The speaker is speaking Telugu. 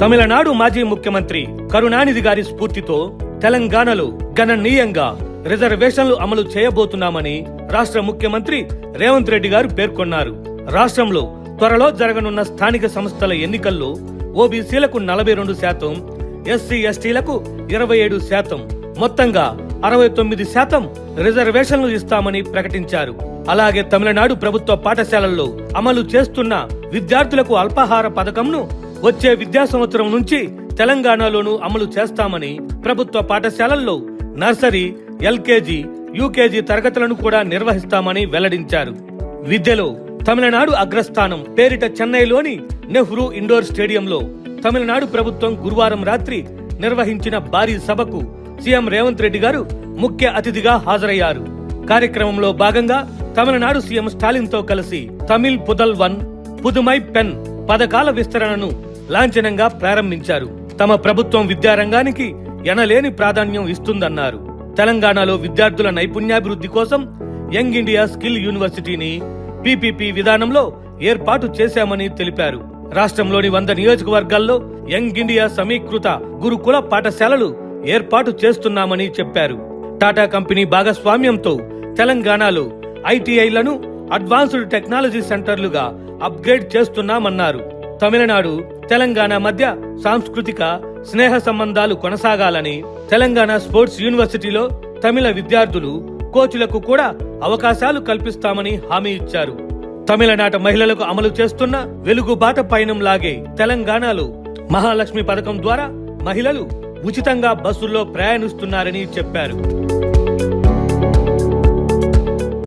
తమిళనాడు మాజీ ముఖ్యమంత్రి కరుణానిధి గారి స్ఫూర్తితో తెలంగాణలో గణనీయంగా రిజర్వేషన్లు అమలు చేయబోతున్నామని రాష్ట్ర ముఖ్యమంత్రి రేవంత్ రెడ్డి గారు పేర్కొన్నారు. రాష్ట్రంలో త్వరలో జరగనున్న స్థానిక సంస్థల ఎన్నికల్లో ఓబీసీలకు 42%, ఎస్సీ ఎస్టీలకు 27%, మొత్తంగా 69% రిజర్వేషన్లు ఇస్తామని ప్రకటించారు. అలాగే తమిళనాడు ప్రభుత్వ పాఠశాలల్లో అమలు చేస్తున్న విద్యార్థులకు అల్పాహార పథకంను వచ్చే విద్యా సంవత్సరం నుంచి తెలంగాణలోనూ అమలు చేస్తామని, ప్రభుత్వ పాఠశాలల్లో నర్సరీ, ఎల్కేజీ, యూకేజీ తరగతులను కూడా నిర్వహిస్తామని వెల్లడించారు. విద్యలో తమిళనాడు అగ్రస్థానం పేరిట చెన్నైలోని నెహ్రూ ఇండోర్ స్టేడియంలో తమిళనాడు ప్రభుత్వం గురువారం రాత్రి నిర్వహించిన భారీ సభకు సీఎం రేవంత్ రెడ్డి గారు ముఖ్య అతిథిగా హాజరయ్యారు. కార్యక్రమంలో భాగంగా తమిళనాడు సీఎం స్టాలిన్ తో కలిసి తమిళ్ పుదల్వన్, పుదుమై పెన్ పథకాల విస్తరణను లాంఛనంగా ప్రారంభించారు. తమ ప్రభుత్వం విద్యారంగానికి ఎనలేని ప్రాధాన్యం ఇస్తుందన్నారు. తెలంగాణలో విద్యార్థుల నైపుణ్యాభివృద్ధి కోసం యంగ్ ఇండియా స్కిల్ యూనివర్సిటీని పీపీపీ విధానంలో ఏర్పాటు చేశామని తెలిపారు. రాష్ట్రంలోని 100 నియోజకవర్గాల్లో యంగ్ ఇండియా సమీకృత గురుకుల పాఠశాలలు ఏర్పాటు చేస్తున్నామని చెప్పారు. టాటా కంపెనీ భాగస్వామ్యంతో తెలంగాణలో ఐటీఐలను అడ్వాన్స్డ్ టెక్నాలజీ సెంటర్లుగా అప్గ్రేడ్ చేస్తున్నామన్నారు. తమిళనాడు, తెలంగాణ మధ్య సాంస్కృతిక స్నేహ సంబంధాలు కొనసాగాలని తెలంగాణ స్పోర్ట్స్ యూనివర్సిటీలో తమిళ విద్యార్థులు, కోచ్లకు కూడా అవకాశాలు కల్పిస్తామని హామీ ఇచ్చారు. తమిళనాట మహిళలకు అమలు చేస్తున్న వెలుగుబాట పయనం లాగే తెలంగాణలో మహాలక్ష్మి పథకం ద్వారా మహిళలు ఉచితంగా బస్సుల్లో ప్రయాణిస్తున్నారని చెప్పారు.